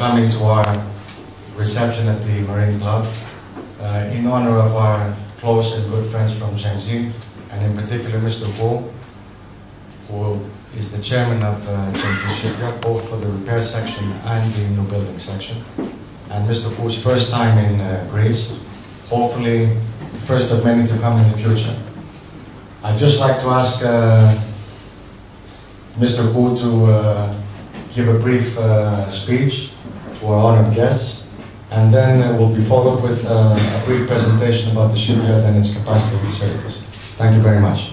coming to our reception at the Marine Club in honor of our close and good friends from Cssc, and in particular Mr. Hu, who is the chairman of Cssc Shipyard, both for the repair section and the new building section. And Mr. Hu's first time in Greece, hopefully the first of many to come in the future. I'd just like to ask Mr. Hu to give a brief speech to our honored guests, and then we'll be followed with a brief presentation about the shipyard and its capacity and facilities. Thank you very much.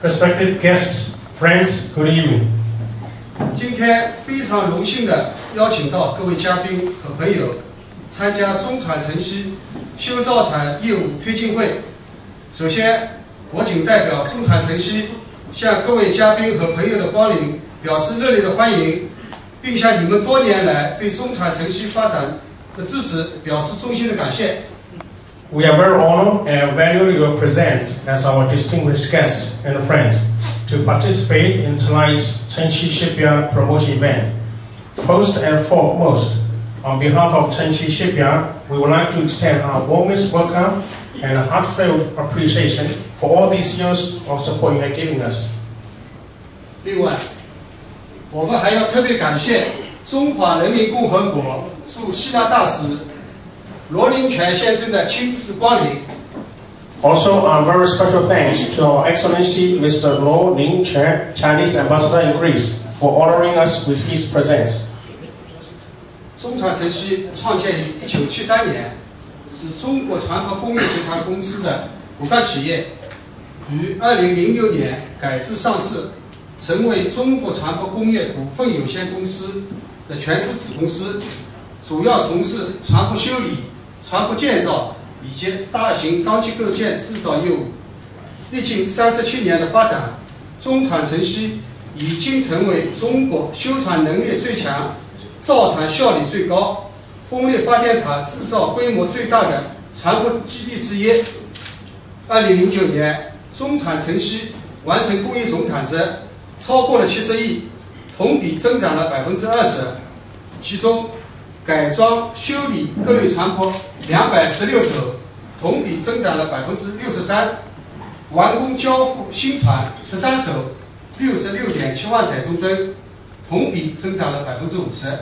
Respected guests, friends, good evening. 今天非常荣幸地邀请到各位嘉宾和朋友参加中船晨曦修造船业务推进会。首先，我谨代表中船晨曦向各位嘉宾和朋友的光临表示热烈的欢迎，并向你们多年来对中船晨曦发展的支持表示衷心的感谢。 We are very honored and value your presence as our distinguished guests and friends to participate in tonight's Cssc Shipyard promotion event. First and foremost, on behalf of Cssc Shipyard, we would like to extend our warmest welcome and heartfelt appreciation for all these years of support you have given us. 另外，我们还要特别感谢中华人民共和国驻希腊大使 罗林权先生的亲自光临。Also, our very special thanks to Our Excellency Mr. Luo Lingquan, Chinese Ambassador in Greece, for honoring us with his presence. 中船晨曦创建于1973年，是中国船舶工业集团公司的骨干企业，于2006年改制上市，成为中国船舶工业股份有限公司的全资子公司，主要从事船舶修理、 船舶建造以及大型钢机构件制造业务，历经37年的发展，中船晨曦已经成为中国修船能力最强、造船效率最高、风力发电塔制造规模最大的船舶基地之一。2009年，中船晨曦完成工业总产值超过了70亿，同比增长了20%，其中 改装修理各类船舶216艘，同比增长了63%；完工交付新船13艘，66.7万载重吨，同比增长了50%。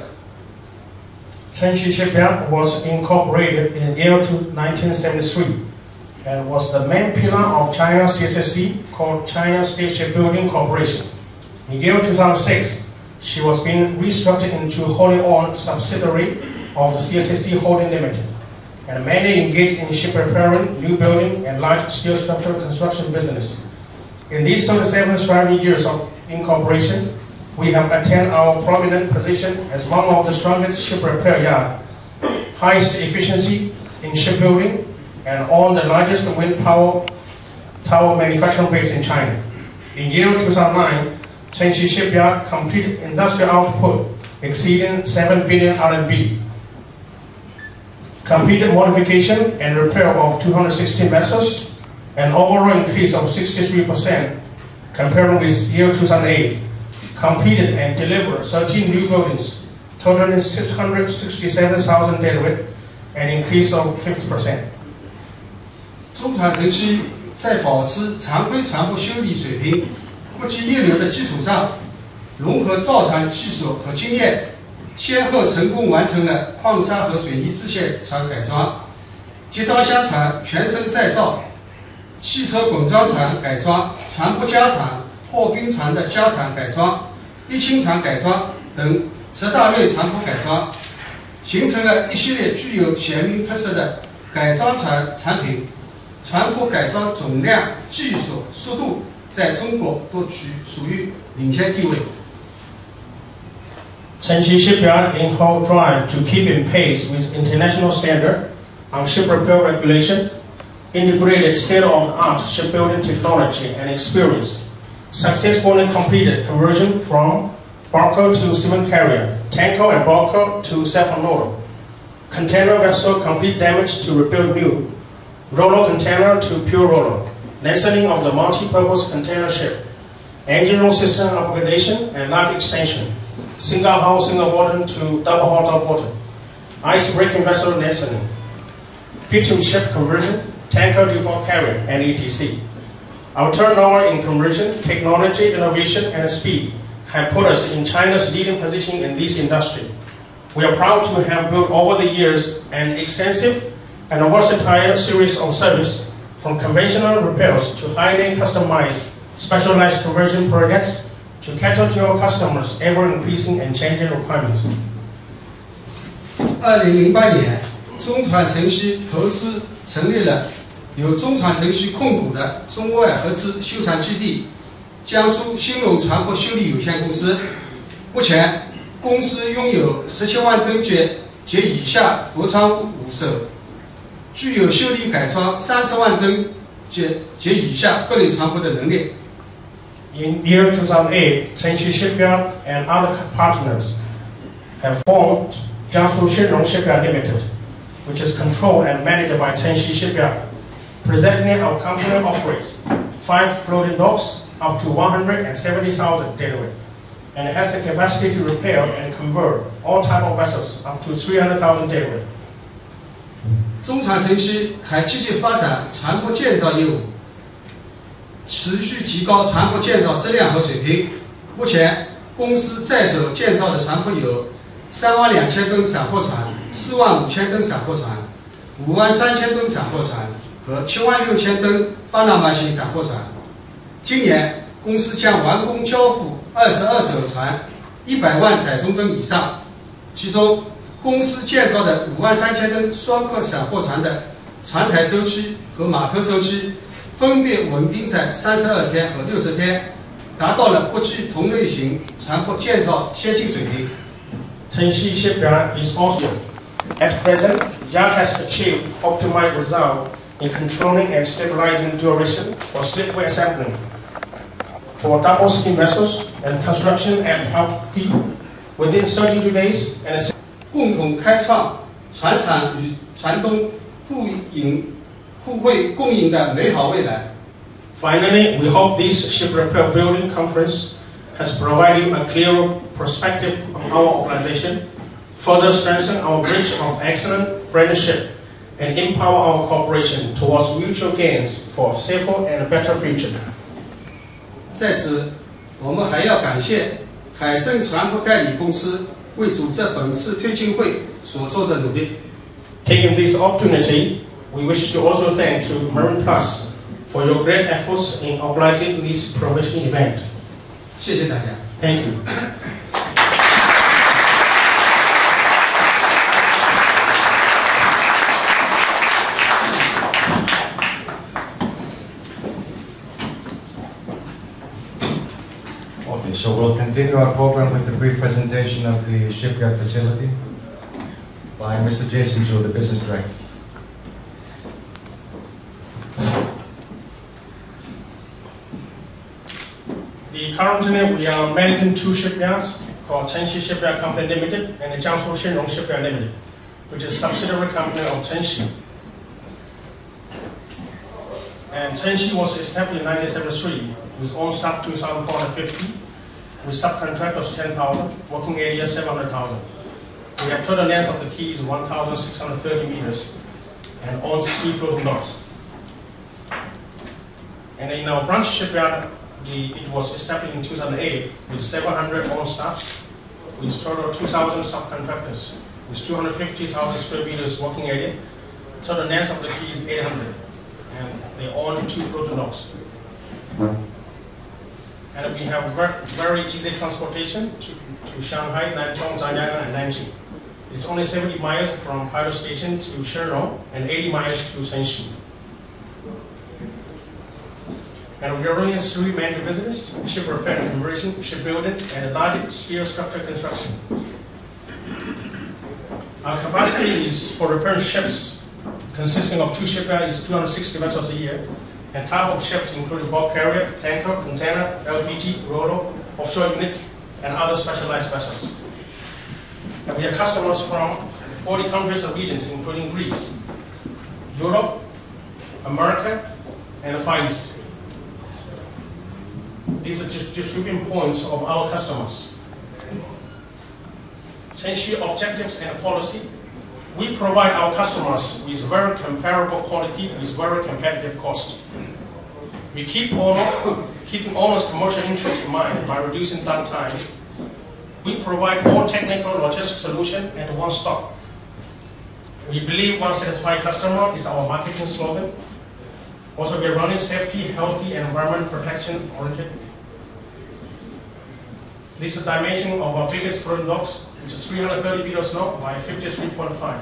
Cssc Shipyard was incorporated in year 1973 and was the main pillar of China's Cssc, called China State Shipbuilding Corporation. In year 2006, she was being restructured into a wholly owned subsidiary of the Cssc Holding Limited, and mainly engaged in ship repairing, new building, and large steel structural construction business. In these 37 thriving years of incorporation, we have attained our prominent position as one of the strongest ship repair yard, highest efficiency in shipbuilding, and own the largest wind power tower manufacturing base in China. In year 2009, Cssc Shipyard completed industrial output exceeding 7 billion RMB, completed modification and repair of 216 vessels, an overall increase of 63% compared with year 2008, completed and delivered 13 new buildings, totaling 667,000 deadweight, an increase of 50%. 中船晨曦在保持常规船舶修理水平 国际一流的基础上，融合造船技术和经验，先后成功完成了矿砂和水泥支线船改装、集装箱船全身再造、汽车滚装船改装、船舶加长、货宾船的加长改装、沥青船改装等10大类船舶改装，形成了一系列具有鲜明特色的改装船产品。船舶改装总量、技术、速度 在中国都属于领先地位。Cssc Shipyard in whole drive to keep in pace with international standard on ship repair regulation, integrated state-of-the-art shipbuilding technology and experience, successfully completed conversion from bulker to cement carrier, tanker and bulker to self-unloader, container vessel complete damage to rebuild new, roller container to pure roller, lengthening of the multi-purpose container ship, engine room system upgradation and life extension, single hull, single bottom to double hull, double bottom, ice breaking vessel lengthening, bitumen ship conversion, tanker to bulk carrier, and etc. Our turnover in conversion, technology, innovation, and speed have put us in China's leading position in this industry. We are proud to have built over the years an extensive and versatile series of service, from conventional repairs to highly customized, specialized conversion projects to cater to our customers' ever-increasing and changing requirements. 2008年，中船城西投资成立了由中船城西控股的中外合资修船基地江苏兴隆船舶修理有限公司。目前，公司拥有17万吨级及以下浮舱5艘，具有修理改装30万吨及以下各类船舶的能力。In year 2008, Cssc Shipyard and other partners have formed Jiangsu Shinrong Shipyard Limited, which is controlled and managed by Cssc Shipyard. Presently, our company operates 5 floating docks up to 170,000 deadweight, and it has the capacity to repair and convert all type of vessels up to 300,000 deadweight. 中船城西还积极发展船舶建造业务，持续提高船舶建造质量和水平。目前，公司在手建造的船舶有32000吨散货船、45000吨散货船、53000吨散货船和76000吨巴拿马型散货船。今年，公司将完工交付22艘船，100万载重吨以上，其中公司建造的53000吨双客散货船的船台周期和码头周期分别稳定在32天和60天，达到了国际同类型船舶建造先进水平。Cssc Shipyard is also, at present, Yard has achieved optimized result in controlling and stabilizing duration for slipway assembling, for double scheme vessels and construction at outpeak within 32 days, and 共同开创船厂与船东互惠共赢的美好未来。Finally, we hope this ship repair building conference has provided you a clearer perspective of our organization, further strengthen our bridge of excellent friendship, and empower our cooperation towards mutual gains for a safer and better future. 在此，我们还要感谢海盛船舶代理公司为组织本次推进会所做的努力。Taking this opportunity, we wish to also thank to Marine Plus for your great efforts in organizing this promotion event. 谢谢大家。Thank you. Okay, so we'll continue our program with a brief presentation of the shipyard facility by Mr. Jason Zhu, the business director. Currently, we are managing 2 shipyards called Cssc Shipyard Company Limited and the Jiangsu Shinrong Shipyard Limited, which is a subsidiary company of Cssc. And Cssc was established in 1973 with own staff 2,450, with subcontractors 10,000, working area 700,000. We have total length of the quay is 1,630 meters and owns 3 floating docks. And in our branch shipyard, it was established in 2008 with 700 own staff, with total 2,000 subcontractors, with 250,000 square meters working area. Total length of the quay is 800, and they own 2 floating docks. And we have very easy transportation to Shanghai, Nanchong, Zhangjiang, and Nanjing. It's only 70 miles from Pilot Station to Shenrong and 80 miles to Cssc. And we are running 3 major business: ship repair and conversion, shipbuilding, and large steel structure construction. Our capacity is for repairing ships, consisting of 2 shipyards, is 260 vessels a year, and type of ships include bulk carrier, tanker, container, LPG, roller, offshore unit, and other specialized vessels. And we have customers from 40 countries and regions, including Greece, Europe, America, and the Far East. These are just distribution points of our customers. Cssc objectives and policy. We provide our customers with very comparable quality with very competitive cost. We keeping owner's commercial interests in mind by reducing downtime. We provide all technical logistics solution at one stop. We believe one satisfied customer is our marketing slogan. Also, we're running safety, healthy, and environment protection oriented. This is the dimension of our biggest floating docks, which is 330 meters long by 53.5.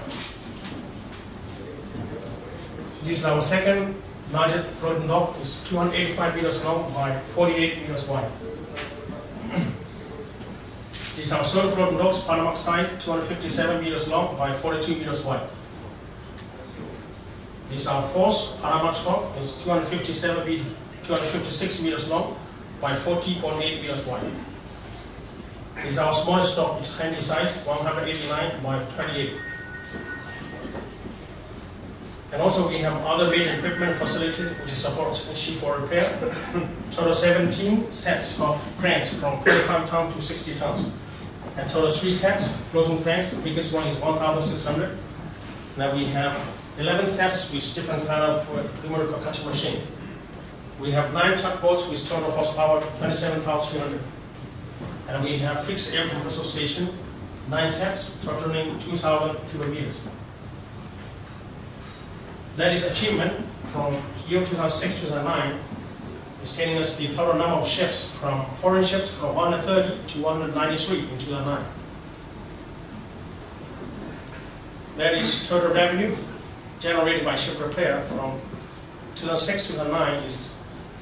This is our second largest floating dock, is 285 meters long by 48 meters wide. This is our third floating dock, Panama side, 257 meters long by 42 meters wide. This is our fourth Panama dock, is 256 meters long by 40.8 meters wide. This is our smallest dock, it's handy size, 189 by 28. And also we have other major equipment facilities which support Cssc for repair. Total 17 sets of cranes from 25 tons to 60 tons. And total 3 sets, floating cranes, the biggest one is 1,600. Now we have 11 sets with different kind of numerical cutting machine. We have 9 tugboats with total horsepower 27,300. And we have fixed air compressor station, 9 sets, totaling 2,000 cubic meters. That is achievement from year 2006-2009, is taking us the total number of ships from foreign ships from 130 to 193 in 2009. That is total revenue generated by ship repair from 2006-2009 is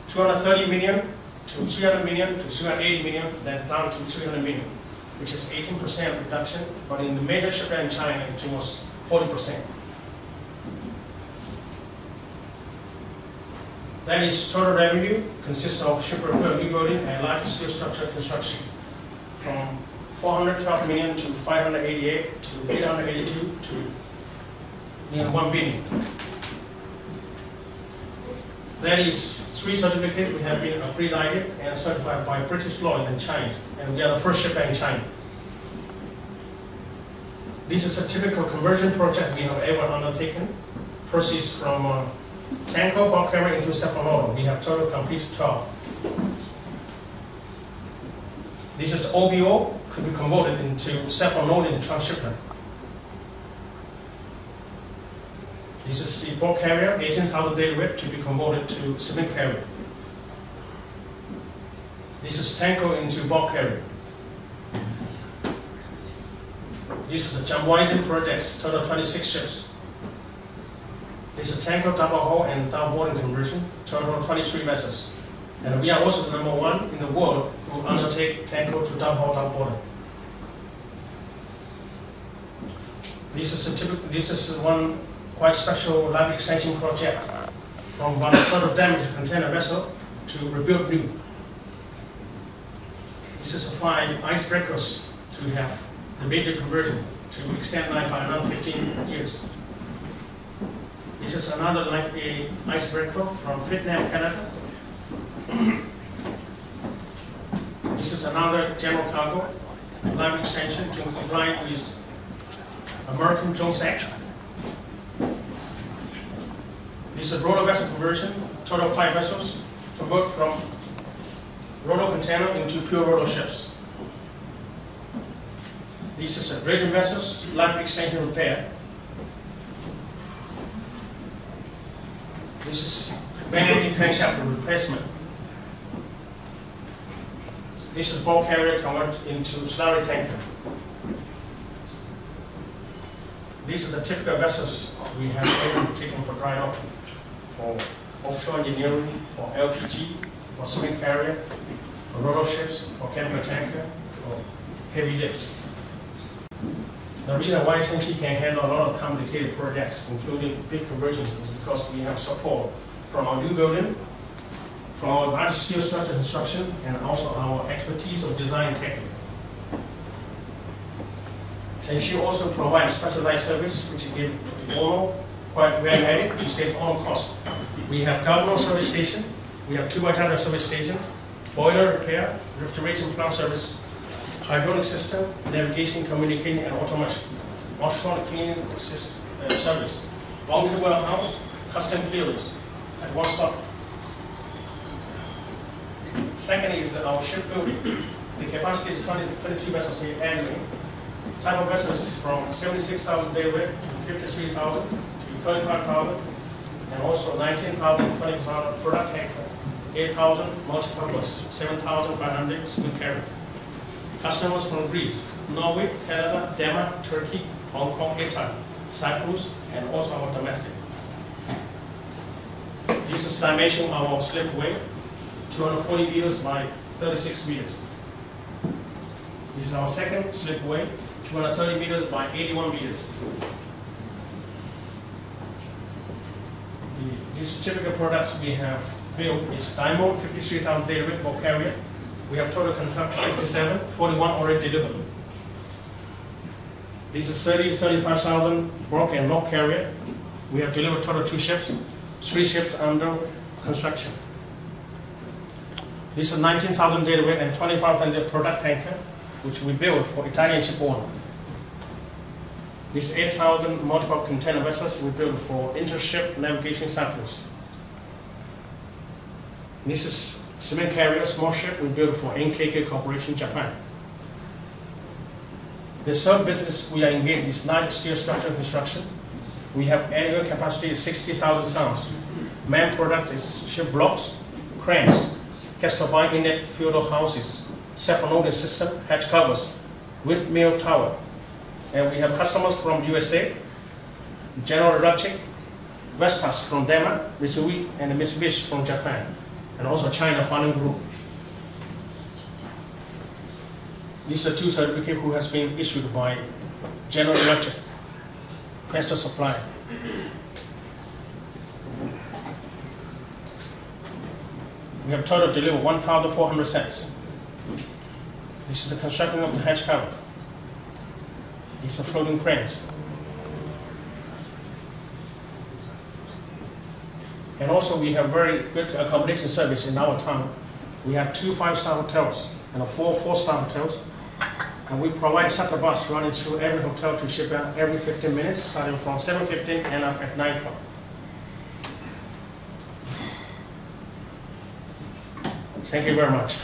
230 million to 300 million to 380 million, then down to 300 million, which is 18% reduction, but in the major shipyard in China, it was 40%. That is total revenue consists of ship repair, rebuilding, and large steel structure construction from 412 million to 588 to 882 to near 1 billion. That is 3 certificates we have been accredited and certified by British law and Chinese, and we are the first shipyard in China. This is a typical conversion project we have ever undertaken. First is from tanker bulk carrier into cephalmotor. We have total completed 12. This is OBO, could be converted into cephalmotor in transshipment. This is the bulk carrier, 18,000 daily weight, to be converted to cement carrier. This is tanker into bulk carrier. This is a jump rising project, total 26 ships. This is tanker double hull and double boarding conversion, total 23 vessels. And we are also the #1 in the world who undertake tanker to double hull double boarding. This is one quite special life extension project from one total damaged container vessel to rebuild new. This is 5 icebreakers to have the major conversion to extend life by another 15 years. This is another like a icebreaker from Vietnam, Canada. This is another general cargo life extension to comply with American Jones Act. This is a roller vessel conversion, total 5 vessels, convert from roller container into pure roller ships. This is a dredging vessels, life extension repair. This is main engine crankshaft replacement. This is bulk carrier converted into slurry tanker. These are the typical vessels we have ever taken for dry dock, for offshore engineering, for LPG, for cement carrier, for roller ships, for chemical tanker, for heavy lift. The reason why Cssc can handle a lot of complicated projects, including big conversions, is because we have support from our new building, from our large steel structure construction, and also our expertise of design technique. Cssc also provides specialized service which give the owner quite value added to save owner cost. We have governor service station, we have 2x100 service station, boiler repair, refrigeration plant service, hydraulic system, navigation, communication, and automation, offshore cleaning service, laundry warehouse, custom clearance, at one stop. Second is our shipbuilding. The capacity is 22 vessels annually. Type of vessels is from 76,000 deadweight to 53,000 to 35,000, and also 19,000, 20,000 product tanker, 8,000 multi-purpose, 7,500 steel carrier. Customers from Greece, Norway, Canada, Denmark, Turkey, Hong Kong, Italy, Cyprus, and also our domestic. This is dimension of our slipway, 240 meters by 36 meters. This is our second slipway, 230 meters by 81 meters. These typical products we have built is Diamond 53,000 deadweight bulk carrier. We have total construction 57, 41 already delivered. This is 30 to 35,000 bulk and log carrier. We have delivered total 2 ships, 3 ships under construction. This is 19,000 deadweight and 25,000 product tanker, which we built for Italian ship owner. This 8,000 multiple container vessels we built for intership navigation Cyprus. This is cement carrier, small ship we built for NKK Corporation, Japan. The third business we are engaged is light steel structure construction. We have annual capacity of 60,000 tons. Main products is ship blocks, cranes, gas turbine inlet fuel houses, self-loading system, hatch covers, windmill tower. And we have customers from USA, General Electric, Vestas from Denmark, Mitsui, and Mitsubishi from Japan, and also China Huaning Group. These are 2 certificates who has been issued by General Electric, master supplier. We have total delivered 1,400 sets. This is the construction of the hatch cover. These are floating cranes. And also we have very good accommodation service in our town. We have 2 5-star hotels and 4 4-star hotels. And we provide shuttle bus running through every hotel to shipyard every 15 minutes, starting from 7:15 and up at 9 o'clock. Thank you very much.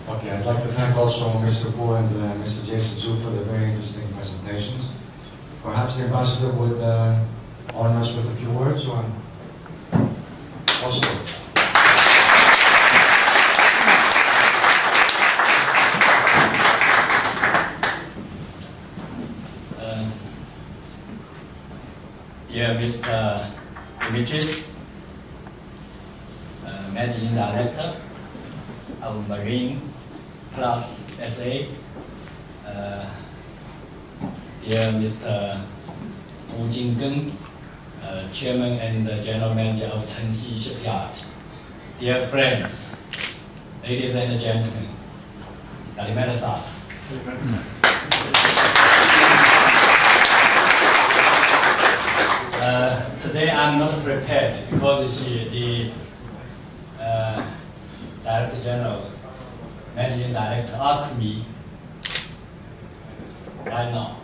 Okay, I'd like to thank also Mr. Wu and Mr. Jason Zhu for their very interesting presentations. Perhaps the ambassador would honor us with a few words, or also. Dear Mr. Demetrius, Managing Director of Marine Plus SA, dear Mr. Wu Jinggen, Chairman and General Manager of Cssc Shipyard, dear friends, ladies and gentlemen, Kalimera Sas. Today I'm not prepared because the Director General, Managing Director asked me right now.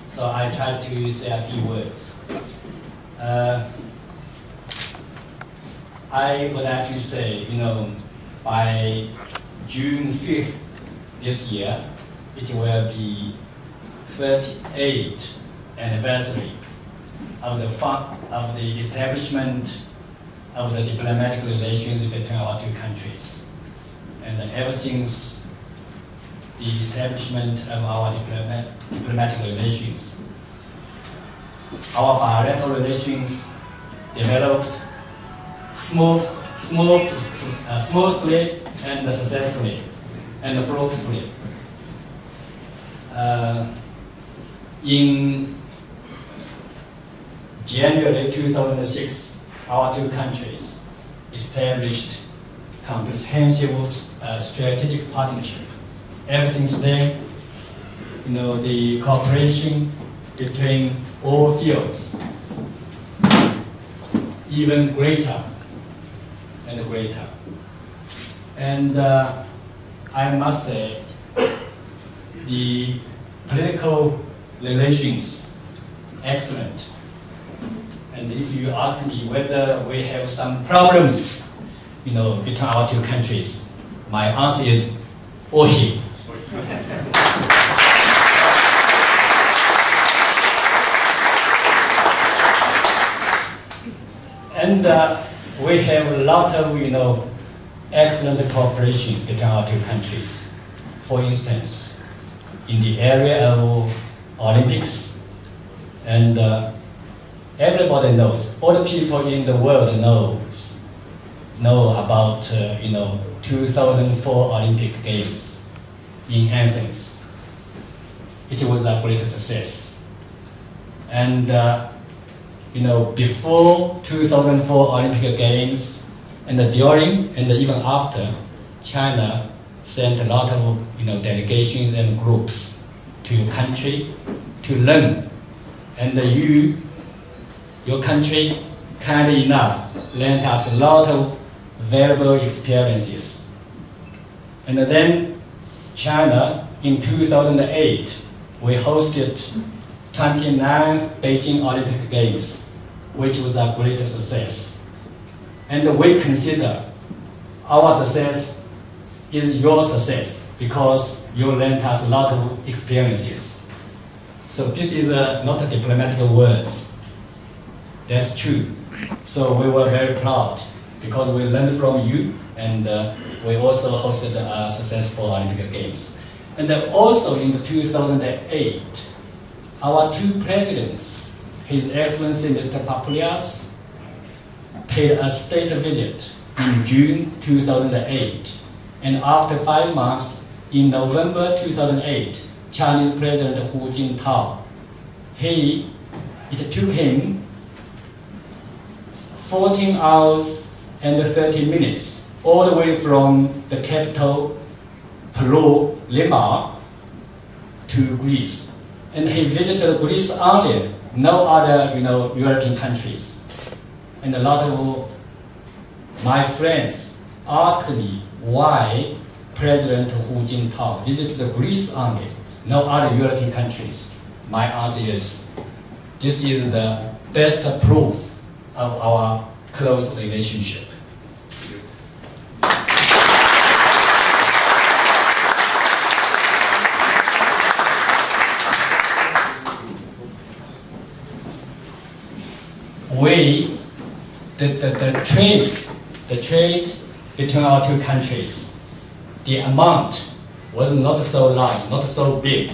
So I try to say a few words. I would like to say, by June 5th this year, it will be 38th anniversary of the establishment of the diplomatic relations between our 2 countries. And ever since the establishment of our diplomatic relations, our bilateral relations developed smoothly and successfully and fruitfully. In January 2006, our two countries established comprehensive strategic partnership. Ever since then, the cooperation between all fields even greater and greater. And I must say, the political relations excellent. And if you ask me whether we have some problems, between our two countries, my answer is ohi. And we have a lot of, excellent cooperations between our two countries. For instance, in the area of Olympics, and everybody knows, all the people in the world know about 2004 Olympic Games in Athens. It was a great success. And before 2004 Olympic Games, and during and even after, China sent a lot of delegations and groups to your country to learn. And your country, kind enough, lent us a lot of valuable experiences. And then China, in 2008, we hosted 29th Beijing Olympic Games, which was a great success. And we consider our success is your success because you lent us a lot of experiences. So this is not a diplomatic words. That's true. So we were very proud because we learned from you, and we also hosted a successful Olympic Games. And then also in 2008, our two presidents, His Excellency Mr. Piriαιως, paid a state visit in June 2008. And after 5 months, in November 2008, Chinese President Hu Jintao, it took him 14 hours and 30 minutes, all the way from the capital, Peru, Lima, to Greece. And he visited Greece only, no other European countries. And a lot of my friends asked me why President Hu Jintao visited Greece only, no other European countries. My answer is, this is the best proof of our close relationship. The trade between our two countries, the amount was not so large, not so big.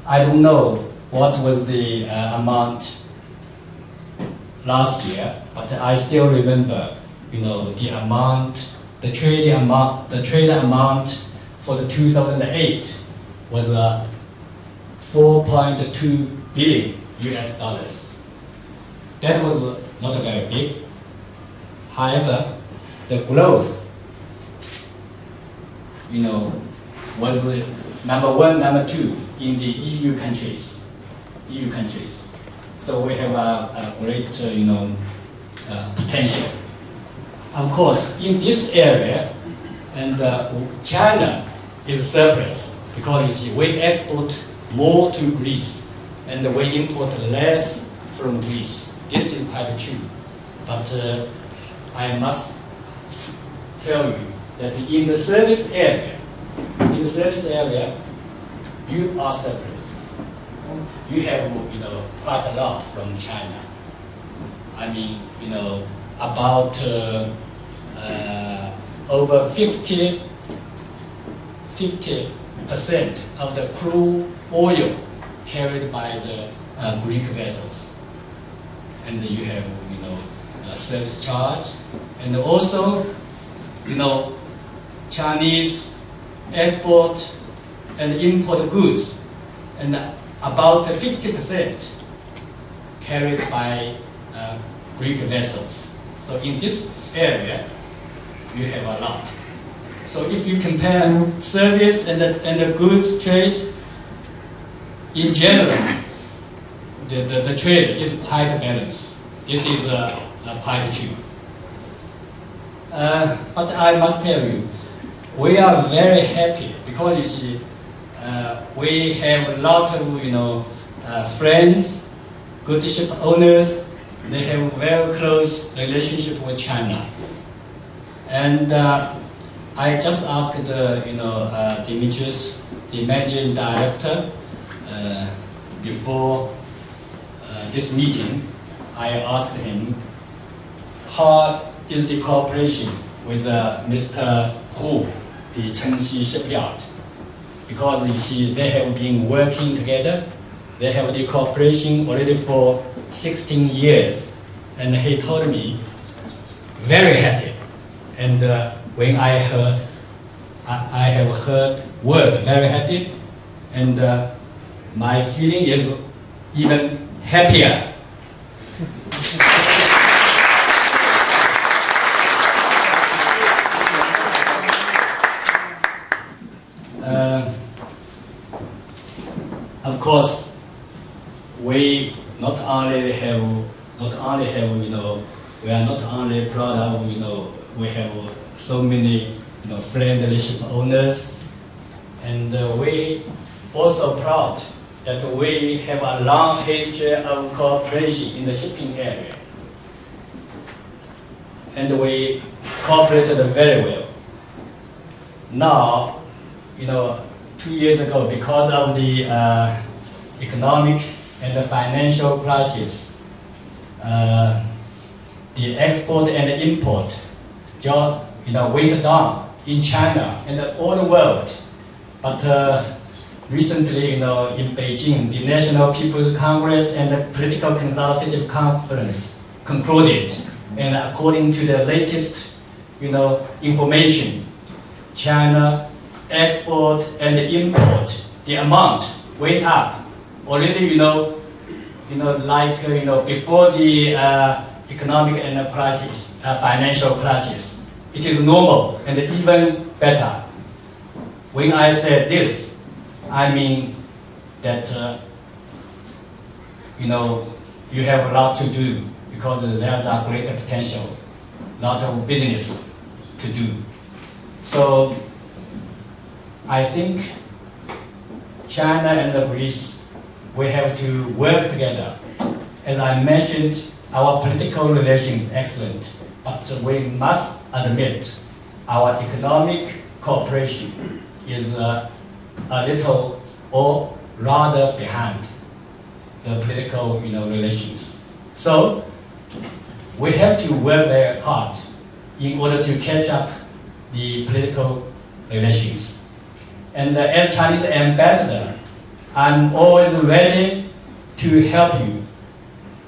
I don't know what was the amount last year, but I still remember, the amount, the trade amount for the 2008 was 4.2 billion US dollars. That was not very big. However, the growth, was number one, number two in the EU countries. So we have a great, potential. Of course, in this area, and China is surplus because you see, we export more to Greece, and we import less from Greece. This is quite true, but I must tell you that in the service area, you are surplus. You have, quite a lot from China. I mean, about over 50% of the crude oil carried by the Greek vessels. And you have, a service charge. And also, Chinese export and import goods, and about 50% carried by Greek vessels. So in this area, you have a lot. So if you compare service and the goods trade, in general, the trade is quite balanced. This is quite true. But I must tell you, we are very happy because you see, we have a lot of friends, good ship owners. They have a very close relationship with China, and I just asked Dimitrios, the managing director, before this meeting. I asked him, how is the cooperation with Mr. Hu, the Cssc shipyard? Because you see, they have been working together. They have the cooperation already for 16 years. And he told me, very happy. And when I have heard word, very happy. And my feeling is even happier. Of course, we not only have we are not only proud of we have so many friendly ship owners, and we also proud that we have a long history of cooperation in the shipping area, and we cooperated very well. Now, 2 years ago, because of the economic and the financial crisis, the export and the import just went down in China and all the world. But recently, in Beijing, the National People's Congress and the Political Consultative Conference concluded, and according to the latest information, China export and import, the amount went up already. Before the economic and crisis, financial crisis, it is normal and even better. When I said this, I mean that you have a lot to do because there's a great potential, lot of business to do. So I think China and Greece, we have to work together. As I mentioned, our political relations excellent, but we must admit our economic cooperation is a little or rather behind the political relations. So we have to work very hard in order to catch up the political relations. And as Chinese ambassador, I'm always ready to help you.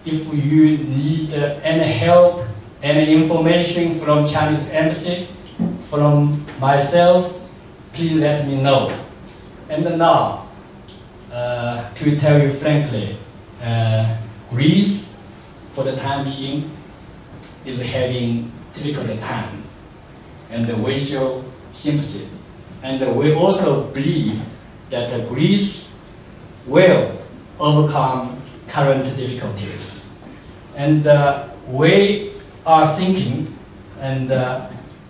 If you need any help, any information from Chinese embassy, from myself, please let me know. And now, to tell you frankly, Greece, for the time being, is having difficult time, and we show sympathy. And we also believe that Greece will overcome current difficulties. And we are thinking, and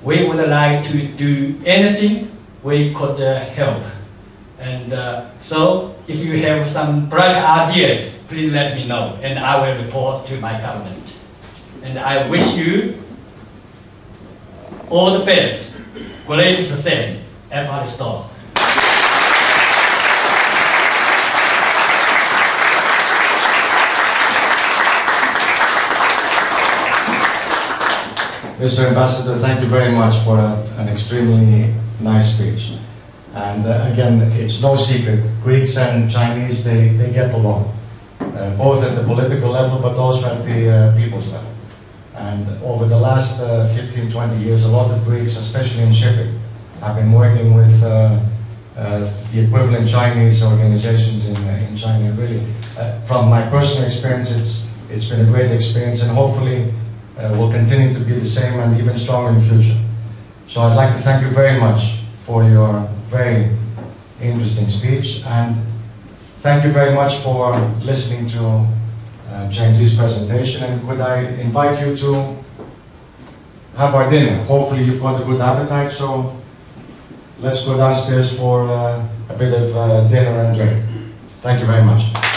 we would like to do anything we could help. And so if you have some bright ideas, please let me know, and I will report to my government. And I wish you all the best, great success. F. Store. Mr. Ambassador, thank you very much for an extremely nice speech. And again, it's no secret, Greeks and Chinese, they get along, both at the political level, but also at the people's level. And over the last 15, 20 years, a lot of Greeks, especially in shipping, have been working with the equivalent Chinese organizations in China. Really, from my personal experience, It's been a great experience, and hopefully will continue to be the same and even stronger in the future. So I'd like to thank you very much for your very interesting speech, and thank you very much for listening to Cssc's presentation, and could I invite you to have our dinner. Hopefully you've got a good appetite, so let's go downstairs for a bit of dinner and drink. Thank you very much.